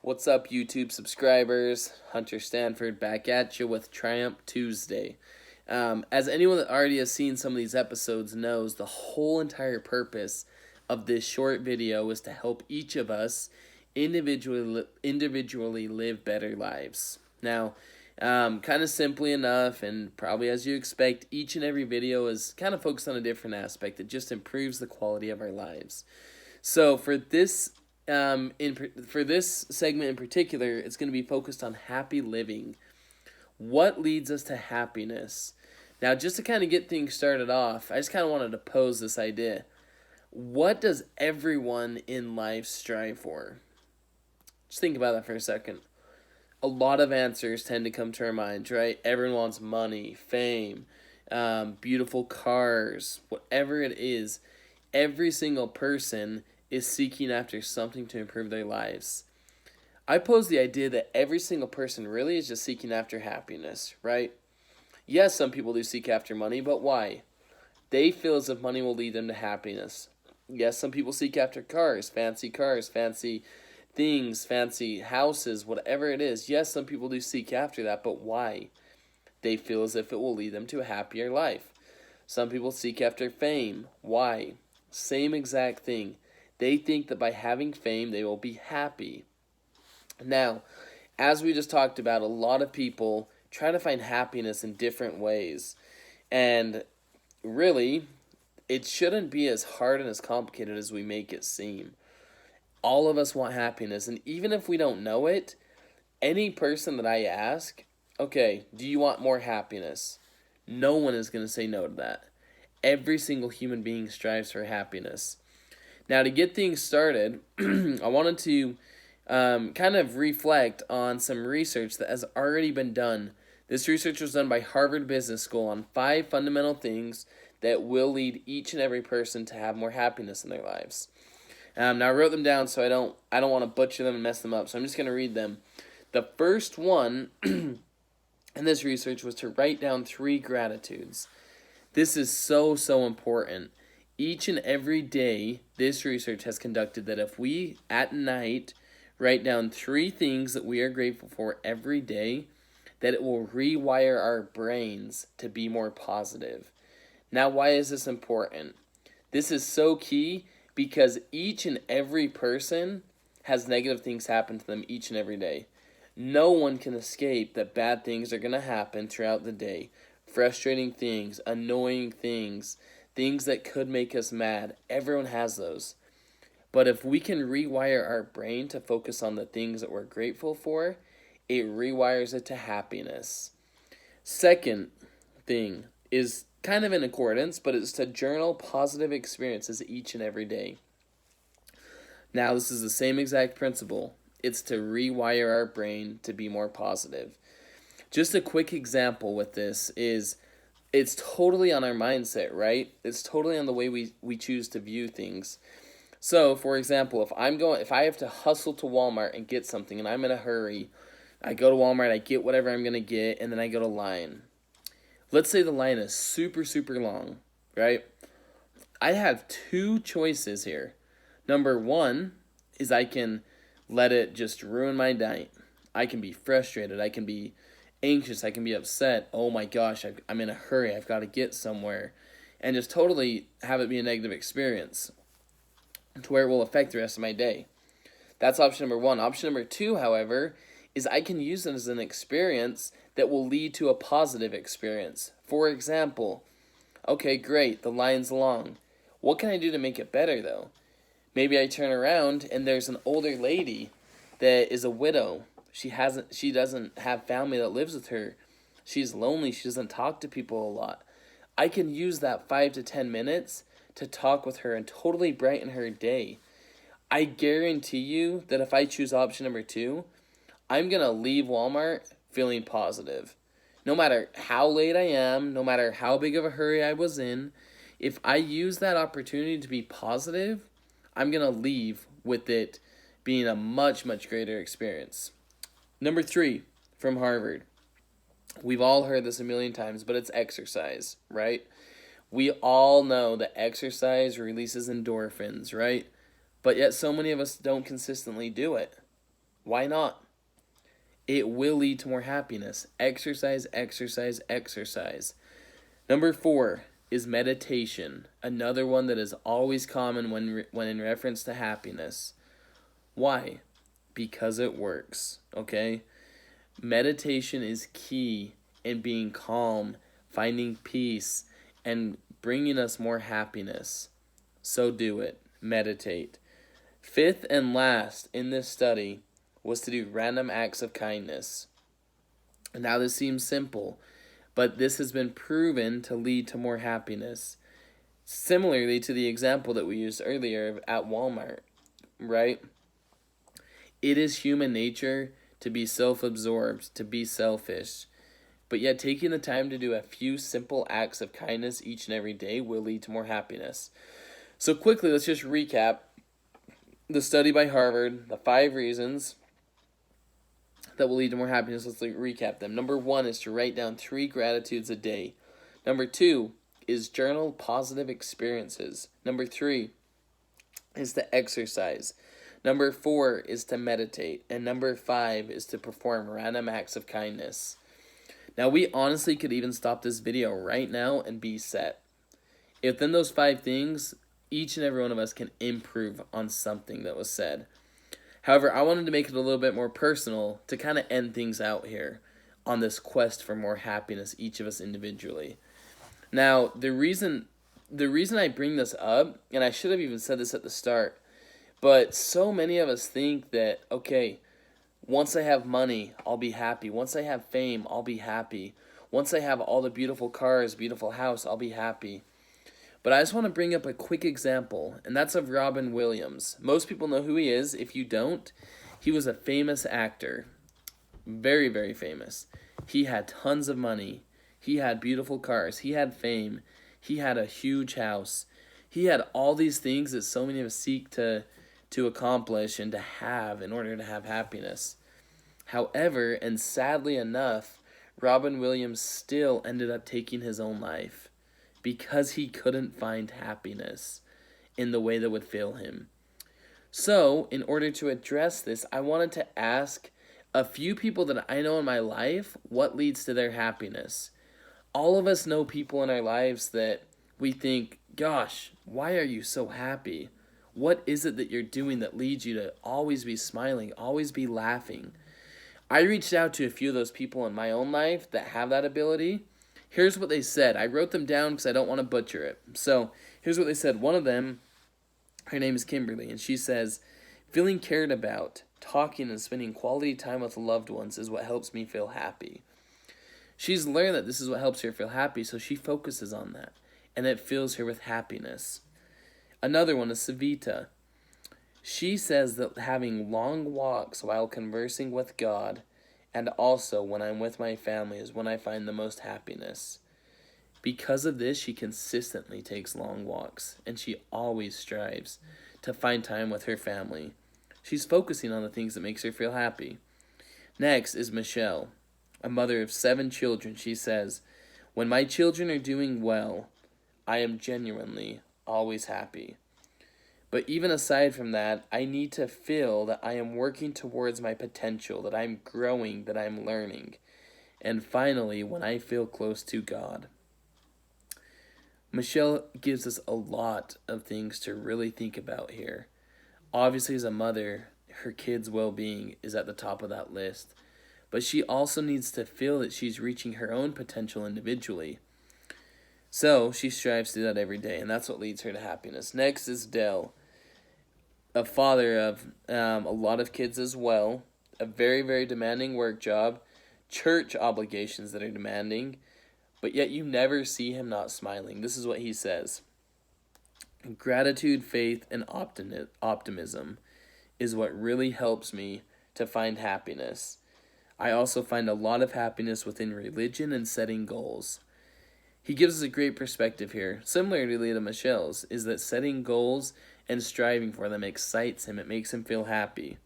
What's up, YouTube subscribers? Hunter Stanford back at you with Triumph Tuesday. As anyone that already has seen some of these episodes knows, the whole entire purpose of this short video is to help each of us individually live better lives. Now, kind of simply enough, and probably as you expect, each and every video is kind of focused on a different aspect that just improves the quality of our lives. So for this segment in particular, it's going to be focused on happy living. What leads us to happiness? Now, just to kind of get things started off, I just kind of wanted to pose this idea. What does everyone in life strive for? Just think about that for a second. A lot of answers tend to come to our minds, right? Everyone wants money, fame, beautiful cars, whatever it is. Every single person is seeking after something to improve their lives. I pose the idea that every single person really is just seeking after happiness, right? Yes, some people do seek after money, but why? They feel as if money will lead them to happiness. Yes, some people seek after cars, fancy things, fancy houses, whatever it is. Yes, some people do seek after that, but why? They feel as if it will lead them to a happier life. Some people seek after fame. Why? Same exact thing. They think that by having fame, they will be happy. Now, as we just talked about, a lot of people try to find happiness in different ways. And really, it shouldn't be as hard and as complicated as we make it seem. All of us want happiness, and even if we don't know it, any person that I ask, okay, do you want more happiness? No one is going to say no to that. Every single human being strives for happiness. Now, to get things started, I wanted to kind of reflect on some research that has already been done. This research was done by Harvard Business School on 5 fundamental things that will lead each and every person to have more happiness in their lives. Now, I wrote them down so I don't want to butcher them and mess them up, so I'm just going to read them. The first one in this research was to write down 3 gratitudes. This is so important. Each and every day, this research has conducted that if we, at night, write down 3 things that we are grateful for every day, that it will rewire our brains to be more positive. Now, why is this important? This is so key because each and every person has negative things happen to them each and every day. No one can escape that bad things are going to happen throughout the day. Frustrating things, annoying things, things that could make us mad. Everyone has those. But if we can rewire our brain to focus on the things that we're grateful for, it rewires it to happiness. Second thing is kind of in accordance, but it's to journal positive experiences each and every day. Now, this is the same exact principle. It's to rewire our brain to be more positive. Just a quick example with this is it's totally on our mindset, right? It's totally on the way we choose to view things. So, for example, if I have to hustle to Walmart and get something and I'm in a hurry, I go to Walmart, I get whatever I'm going to get, and then I go to line. Let's say the line is super long, right? I have 2 choices here. Number 1 is I can let it just ruin my night. I can be frustrated, I can be anxious, I can be upset. Oh my gosh, I'm in a hurry, I've got to get somewhere. And just totally have it be a negative experience to where it will affect the rest of my day. That's option number 1. Option number 2, however, is I can use it as an experience that will lead to a positive experience. For example, okay, great, the line's long. What can I do to make it better, though? Maybe I turn around and there's an older lady that is a widow. She doesn't have family that lives with her. She's lonely. She doesn't talk to people a lot. I can use that 5 to 10 minutes to talk with her and totally brighten her day. I guarantee you that if I choose option number 2, I'm going to leave Walmart feeling positive. No matter how late I am, no matter how big of a hurry I was in, if I use that opportunity to be positive, I'm going to leave with it being a much greater experience. Number 3 from Harvard. We've all heard this a million times, but it's exercise, right? We all know that exercise releases endorphins, right? But yet so many of us don't consistently do it. Why not? It will lead to more happiness. Exercise, exercise, exercise. Number 4 is meditation. Another one that is always common when in reference to happiness. Why? Because it works, okay? Meditation is key in being calm, finding peace, and bringing us more happiness. So do it. Meditate. 5th and last in this study was to do random acts of kindness. Now this seems simple, but this has been proven to lead to more happiness. Similarly to the example that we used earlier at Walmart, right? It is human nature to be self-absorbed, to be selfish. But yet taking the time to do a few simple acts of kindness each and every day will lead to more happiness. So quickly, let's just recap the study by Harvard, the 5 reasons that will lead to more happiness. Let's recap them. Number 1 is to write down 3 gratitudes a day. Number 2 is journal positive experiences. Number 3 is to exercise. Number 4 is to meditate. And number 5 is to perform random acts of kindness. Now, we honestly could even stop this video right now and be set. If then those 5 things, each and every one of us can improve on something that was said. However, I wanted to make it a little bit more personal to kind of end things out here on this quest for more happiness, each of us individually. Now, the reason I bring this up, and I should have even said this at the start, but so many of us think that, okay, once I have money, I'll be happy. Once I have fame, I'll be happy. Once I have all the beautiful cars, beautiful house, I'll be happy. But I just want to bring up a quick example, and that's of Robin Williams. Most people know who he is. If you don't, he was a famous actor. Very, very famous. He had tons of money. He had beautiful cars. He had fame. He had a huge house. He had all these things that so many of us seek to accomplish and to have in order to have happiness. However, and sadly enough, Robin Williams still ended up taking his own life because he couldn't find happiness in the way that would fill him. So, in order to address this, I wanted to ask a few people that I know in my life what leads to their happiness. All of us know people in our lives that we think, gosh, why are you so happy? What is it that you're doing that leads you to always be smiling, always be laughing? I reached out to a few of those people in my own life that have that ability. Here's what they said. I wrote them down because I don't want to butcher it. So here's what they said. One of them, her name is Kimberly, and she says, feeling cared about, talking and spending quality time with loved ones is what helps me feel happy. She's learned that this is what helps her feel happy, so she focuses on that, and it fills her with happiness. Another one is Savita. She says that having long walks while conversing with God and also when I'm with my family is when I find the most happiness. Because of this, she consistently takes long walks, and she always strives to find time with her family. She's focusing on the things that makes her feel happy. Next is Michelle, a mother of 7 children. She says, when my children are doing well, I am genuinely always happy. But even aside from that, I need to feel that I am working towards my potential, that I'm growing, that I'm learning. And finally, when I feel close to God. Michelle gives us a lot of things to really think about here. Obviously, as a mother, her kids' well-being is at the top of that list. But she also needs to feel that she's reaching her own potential individually. So she strives to do that every day, and that's what leads her to happiness. Next is Dell, a father of a lot of kids as well, a very, very demanding work job, church obligations that are demanding, but yet you never see him not smiling. This is what he says. Gratitude, faith, and optimism is what really helps me to find happiness. I also find a lot of happiness within religion and setting goals. He gives us a great perspective here, similarly to Michelle's, is that setting goals and striving for them excites him. It makes him feel happy.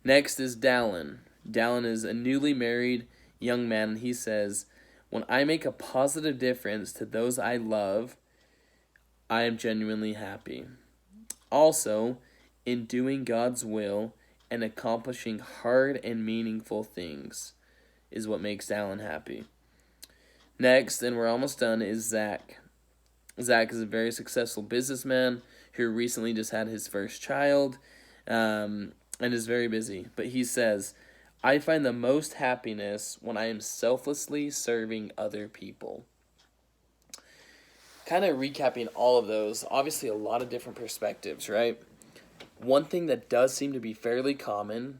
Next is Dallin. Dallin is a newly married young man, and he says, when I make a positive difference to those I love, I am genuinely happy. Also, in doing God's will and accomplishing hard and meaningful things is what makes Dallin happy. Next, and we're almost done, is Zach. Zach is a very successful businessman who recently just had his first child, and is very busy. But he says, I find the most happiness when I am selflessly serving other people. Kind of recapping all of those, obviously a lot of different perspectives, right? One thing that does seem to be fairly common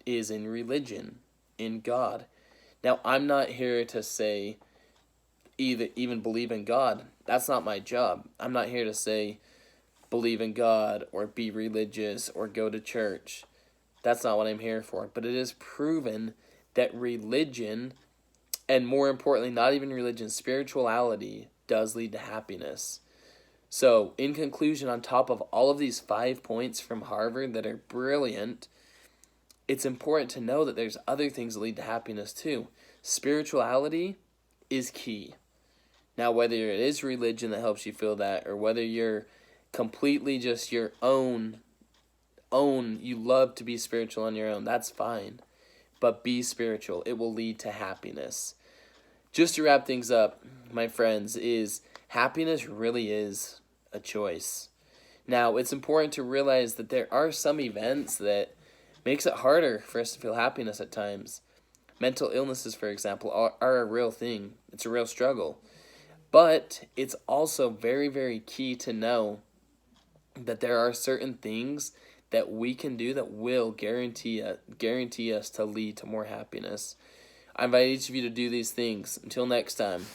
is in religion, in God. Now, I'm not here to say even believe in God. That's not my job. I'm not here to say believe in God or be religious or go to church. That's not what I'm here for. But it is proven that religion, and more importantly, not even religion, spirituality does lead to happiness. So, in conclusion, on top of all of these 5 points from Harvard that are brilliant, it's important to know that there's other things that lead to happiness too. Spirituality is key. Now, whether it is religion that helps you feel that, or whether you're completely just your own, you love to be spiritual on your own, that's fine. But be spiritual. It will lead to happiness. Just to wrap things up, my friends, is happiness really is a choice. Now, it's important to realize that there are some events that makes it harder for us to feel happiness at times. Mental illnesses, for example, are a real thing. It's a real struggle. But it's also very, very key to know that there are certain things that we can do that will guarantee us to lead to more happiness. I invite each of you to do these things. Until next time.